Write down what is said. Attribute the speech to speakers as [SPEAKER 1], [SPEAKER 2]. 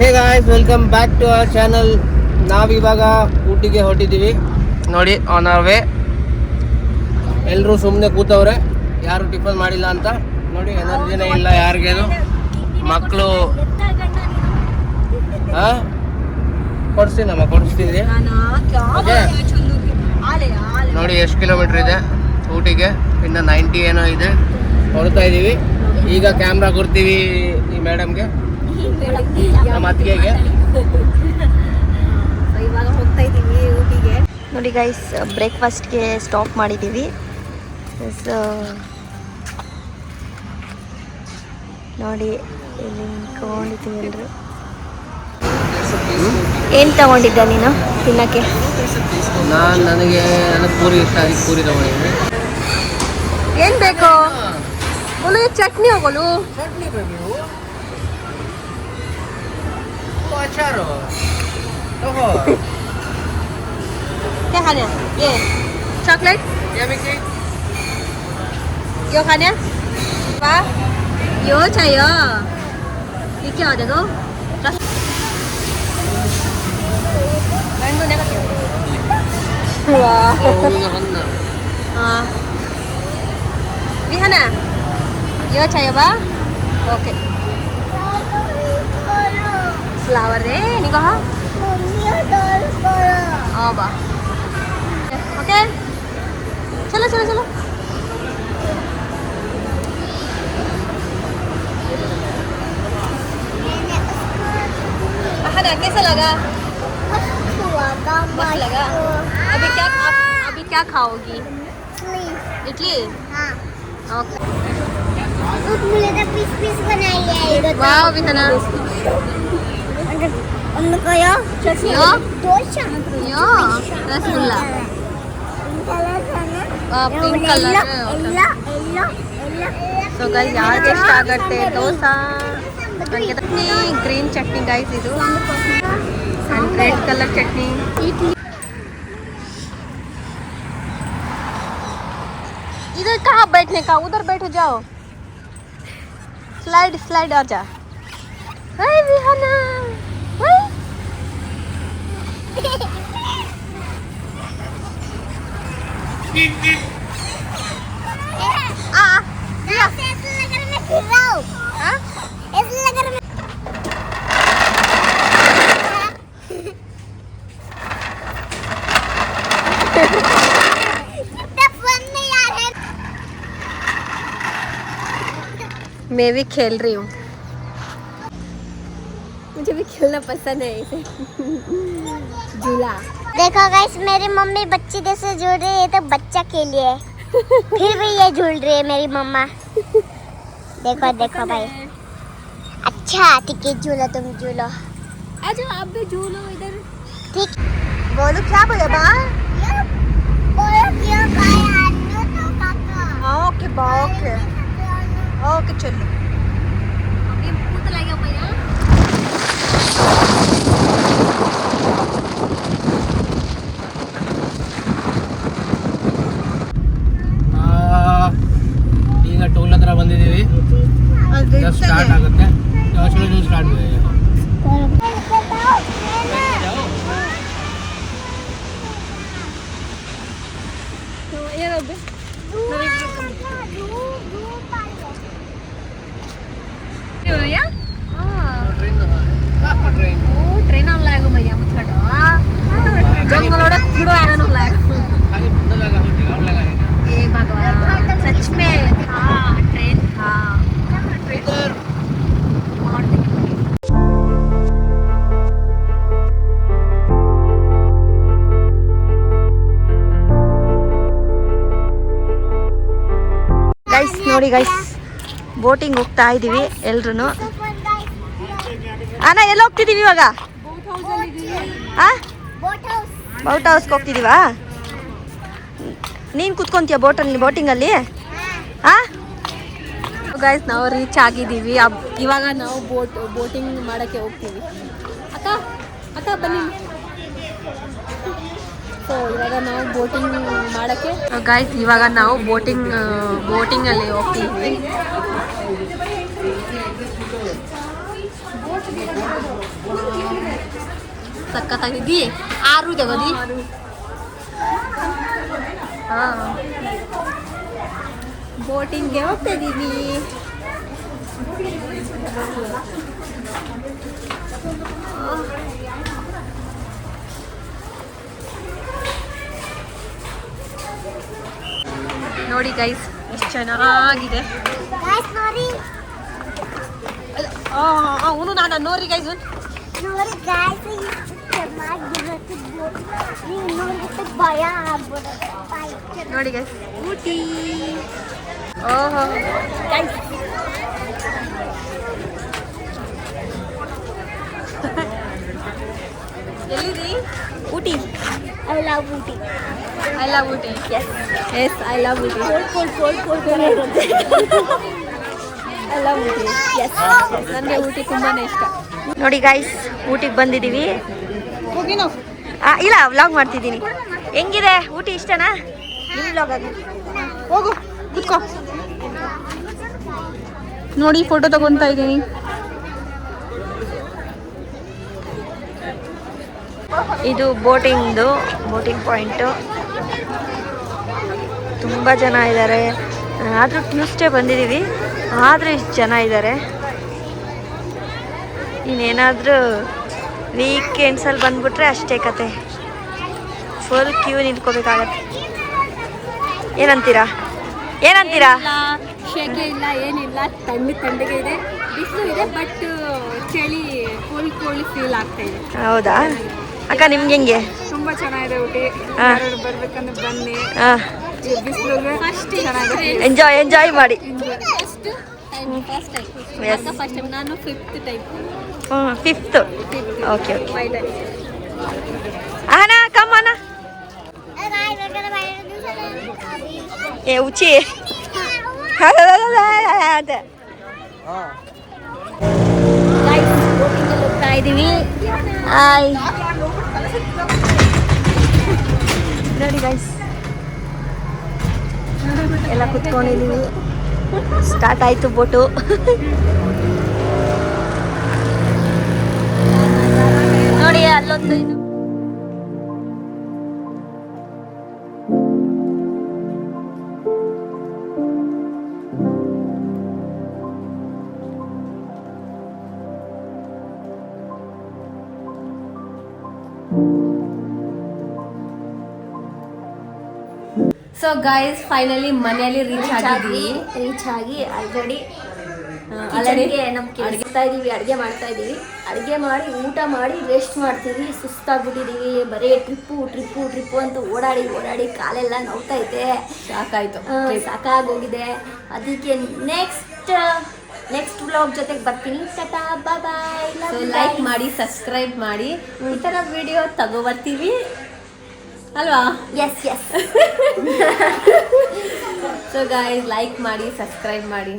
[SPEAKER 1] Hey guys, welcome back to our channel. ನಾವಿವಾಗ ಊಟಿಗೆ ಹೊರಟಿದ್ದೀವಿ ನೋಡಿ. On our way. ಎಲ್ಲರೂ ಸುಮ್ಮನೆ ಕೂತವ್ರೆ, ಯಾರು ಟಿಫನ್ ಮಾಡಿಲ್ಲ ಅಂತ ನೋಡಿ. ಎನರ್ಜಿನೇ ಇಲ್ಲ ಯಾರಿಗೇನು. ಮಕ್ಕಳು ಕೊಡಿಸ್ತೀವಿ ನೋಡಿ. ಎಷ್ಟು ಕಿಲೋಮೀಟ್ರ್ ಇದೆ ಊಟಿಗೆ? ಇನ್ನು 90 ಏನೋ ಇದೆ. ಹೊರಡ್ತಾ ಇದ್ದೀವಿ ಈಗ. ಕ್ಯಾಮ್ರಾ ಕೊಡ್ತೀವಿ ಈ ಮೇಡಮ್ಗೆ, ನಮ್ಮ ಅತ್ತಿಗೆಗೆ.
[SPEAKER 2] ಇವಾಗ ಹೋಗ್ತಾ ಇದ್ದೀವಿ ಊಟಿಗೆ. ನೋಡಿ ಗೈಸ್, ಬ್ರೇಕ್ಫಾಸ್ಟ್ಗೆ ಸ್ಟಾಪ್ ಮಾಡಿದ್ದೀವಿ. ನೋಡಿ ಇಲ್ಲಿ ನಿಂತ್ಕೊಂಡಿದ್ದೀವಿ ಎಲ್ಲರೂ. ಏನು ತಗೊಂಡಿದ್ದ ನೀನು ತಿನ್ನಕ್ಕೆ?
[SPEAKER 1] ನನಗೆ ಪೂರಿ ಇಷ್ಟ, ಅದಕ್ಕೆ ಪೂರಿ ತಗೊಂಡಿದ್ದೀನಿ.
[SPEAKER 2] ಏನು ಬೇಕು? बोलो चटनी हो बोलो.
[SPEAKER 1] चटनी बेबी हो तो अच्छा रहो. ओहो
[SPEAKER 2] क्या खाना है? ये चॉकलेट,
[SPEAKER 1] ये मिकी,
[SPEAKER 2] यो खाना है? वाह, यो चाहिए. ये क्या हो देखो? मैंगो ने का वाह. हाँ Vihana, yo चाहिए बा? ओके. फ्लावर रे, नी कहा? हाँ बा. ओके. चलो चलो चलो. Vihana, कैसा लगा? मस्त लगा. अभी क्या खाओगी? इडली. हाँ. ओके.
[SPEAKER 3] मुझे तो पीस बनाई है इधर.
[SPEAKER 2] वाह विहना.
[SPEAKER 3] उनको यो
[SPEAKER 2] यो
[SPEAKER 3] डोसा
[SPEAKER 2] यो rasgulla. Pink colour. So guys, ಯಾರು ಇಷ್ಟ ಆಗುತ್ತೆ ದೋಸಾ. ನನಗೆ ಚಟ್ನಿ, ಗ್ರೀನ್ ಚಟ್ನಿ ಗೈಸ್ ಇದು, ಆ್ಯಂಡ್ ರೆಡ್ ಕಲರ್ ಚಟ್ನಿ. इधर कहाँ बैठने का? उधर बैठ जाओ. स्लाइड स्लाइड आ जा. हाय विहाना. हाय.
[SPEAKER 3] ऐसे लग रहा मैं फिर रहा हूँ. हाँ? ऐसे लग रहा मैं.
[SPEAKER 2] मैं भी खेल रही हूँ. मुझे भी खेलना पसंद है इसे. झूला.
[SPEAKER 3] देखो गाइस, मेरी मम्मी बच्ची जैसे झूल रही है तो बच्चा के लिए. फिर भी ये झूल रही है मेरी मम्मा. देखो देखो भाई. अच्छा ठीक है, झूलो तुम झूलो.
[SPEAKER 2] अच्छा आप भी झूलो इधर.
[SPEAKER 3] ठीक.
[SPEAKER 2] बोलो क्या बोले बा?
[SPEAKER 3] बोलो क्यों खाया अन्नू तो काका.
[SPEAKER 2] ओके बा ओके. ओके चलो. ये भूत लगा भैया.
[SPEAKER 1] ಈಗ ಟೋಲ್ ಹತ್ರ ಬಂದಿದ್ದೀವಿ. ಸ್ಟಾರ್ಟ್ ಆಗುತ್ತೆ. ಸ್ಟಾರ್ಟ್ ಇದೆ.
[SPEAKER 2] ट्रेन आला है भैया मुझे जंगल कीड़ो आया ना लगा. ये भगवान सच में था ट्रेन था. ಗೈಸ್ ನೋಡಿ ಗೈಸ್, ಬೋಟಿಂಗ್ ಹೋಗ್ತಾ ಇದ್ದೀವಿ ಎಲ್ರು. ಅಣ್ಣ ಎಲ್ಲಿ ಹೋಗ್ತಿದ್ದೀವಿ ಇವಾಗ? ಬೋಟ್ ಹೌಸ್ಗೆ ಹೋಗ್ತಿದ್ದೀವಾ? ನೀನು ಕುತ್ಕೊಂತೀಯ ಬೋಟಿಂಗಲ್ಲಿ? ಹಾಂ ಗೈಸ್, ನಾವು ರೀಚ್ ಆಗಿದ್ದೀವಿ. ಇವಾಗ ನಾವು ಬೋಟಿಂಗ್ ಮಾಡೋಕ್ಕೆ ಹೋಗ್ತೀವಿ. ಅಕ್ಕ ಅಕ್ಕ ಬನ್ನಿ. ಸೊ ಇವಾಗ ನಾವು ಬೋಟಿಂಗ್ ಮಾಡೋಕ್ಕೆ ಗೈಸ್, ಇವಾಗ ನಾವು ಬೋಟಿಂಗಲ್ಲಿ ಹೋಗ್ತೀವಿ. ಸಖತ್ತಾಗಿದ್ದಿ 6 ತಗೋದಿ ಹಾಂ ಬೋಟಿಂಗ್ಗೆ ಹೋಗ್ತಾ ಇದ್ದೀವಿ. ನೋಡಿ ಗೈಸ್ ಎಷ್ಟು ಚೆನ್ನಾಗಿದೆ. ಅವನು ನಾನು ನೋಡ್ರಿ ಗೈಸ್
[SPEAKER 3] ನೋಡಿ ಗಾಯ್ಸ್ ಚೆನ್ನಾಗಿರುತ್ತೆ ನೀವು ನೋಡಿದ್ರೆ ಭಯ ಆಗ್ಬಿಡುತ್ತೆ.
[SPEAKER 2] ನೋಡಿ ಗೈಸ್ ಊಟಿ. ಓಹೋ ಗೈಸ್ ಎಲ್ಲಿರಿ? Ooty.
[SPEAKER 3] I love Ooty.
[SPEAKER 2] I love Ooty. Yes I love Ooty. I love Ooty. Yes ನನಗೆ ಊಟಿ ತುಂಬಾ ಇಷ್ಟ. ನೋಡಿ ಗೈಸ್ ಊಟಿಗೆ ಬಂದಿದ್ದೀವಿ. ಇಲ್ಲ ವ್ಲಾಗ್ ಮಾಡ್ತಿದ್ದೀನಿ. ಹೆಂಗಿದೆ ಊಟಿ? ಇಷ್ಟನಾ? ನಿಮ್ಮ ವ್ಲಾಗ್ ಆಗಿ ಹೋಗು ಕುತ್ಕೋ. ನೋಡಿ ಫೋಟೋ ತಗೊತಾ ಇದ್ದೀನಿ. ಇದು ಬೋಟಿಂಗ್ ಪಾಯಿಂಟು. ತುಂಬ ಜನ ಇದ್ದಾರೆ. ಆದರೂ ಟ್ಯೂಸ್ಡೇ ಬಂದಿದ್ದೀವಿ, ಆದರೂ ಇಷ್ಟು ಜನ ಇದ್ದಾರೆ. ಇನ್ನೇನಾದರೂ ವೀಕೆಂಡ್ಸಲ್ಲಿ ಬಂದ್ಬಿಟ್ರೆ ಅಷ್ಟೇ ಕತೆ, ಫುಲ್ ಕ್ಯೂ ನಿಂತ್ಕೋಬೇಕಾಗತ್ತೆ. ಏನಂತೀರಾ?
[SPEAKER 4] ಶೆಕೆ ಇಲ್ಲ, ಏನಿಲ್ಲ, ತಣ್ಣಗೆ ಇದೆ, ಬಿಸಿಲು ಇದೆ, ಬಟ್ ಚಳಿ ಕೋಲ್ಡ್ ಫೀಲ್ ಆಗ್ತಾ ಇದೆ.
[SPEAKER 2] ಹೌದಾ ಅಕ್ಕ, ನಿಮ್ಗೆ ಹೆಂಗೆ?
[SPEAKER 4] ತುಂಬಾ ಚೆನ್ನಾಗಿದೆ ಊಟಿ. ಬರ್ಬೇಕಂದ್ರೆ ಬನ್ನಿ. ಬಿಸಿಲು ಫಸ್ಟ್ ಚೆನ್ನಾಗಿದೆ.
[SPEAKER 2] ಎಂಜಾಯ್ ಮಾಡಿ.
[SPEAKER 4] ಫಸ್ಟ್ ಟೈಮ್ ನಾನು 5th ಟೈಮ್.
[SPEAKER 2] 5th. ಓಕೆ ಅಣ್ಣ ಕಮ್ ಅಣ್ಣ. ಏ ಉಚ್ಚಿ ಹೋಗ್ತಾ ಇದೀವಿ. ನೋಡಿ ಗೈಸ್ ಎಲ್ಲ ಕುತ್ಕೊಂಡಿದೀವಿ. ಸ್ಟಾರ್ಟ್ ಆಯ್ತು ಬೋಟು. ನೋಡಿ ಅಲ್ಲೊಂದು ಇದು ಸೊ ಗೈಸ್ ಫೈನಲಿ ಮನೆಯಲ್ಲಿ ರೀಚ್ ಆಗಿ ಆಲ್ರೆಡಿ ಅಡುಗೆ ಮಾಡ್ತಾ ಇದೀವಿ. ಅಡುಗೆ ಮಾಡಿ ಊಟ ಮಾಡಿ ರೆಸ್ಟ್ ಮಾಡ್ತೀವಿ. ಸುಸ್ತಾಗ್ಬಿಟ್ಟಿದೀವಿ. ಬರೀ ಟ್ರಿಪ್ಪು ಅಂತ ಓಡಾಡಿ ಕಾಲೆಲ್ಲ ನೋವ್ತೈತೆ. ಸಾಕಾಗೋಗಿದೆ. ಅದಕ್ಕೆ ನೆಕ್ಸ್ಟ್ ವ್ಲಾಗ್ ಜೊತೆಗೆ ಬರ್ತೀನಿ. ಟಾಟಾ ಬಾಯ್ ಬಾಯ್. ಲೈಕ್ ಮಾಡಿ, ಸಬ್ಸ್ಕ್ರೈಬ್ ಮಾಡಿ. ಈ ಥರ ವಿಡಿಯೋ ತಗೋಬರ್ತೀವಿ ಅಲ್ವಾ? ಎಸ್ ಸೊ ಗೈಸ್ ಲೈಕ್ ಮಾಡಿ, ಸಬ್ಸ್ಕ್ರೈಬ್ ಮಾಡಿ.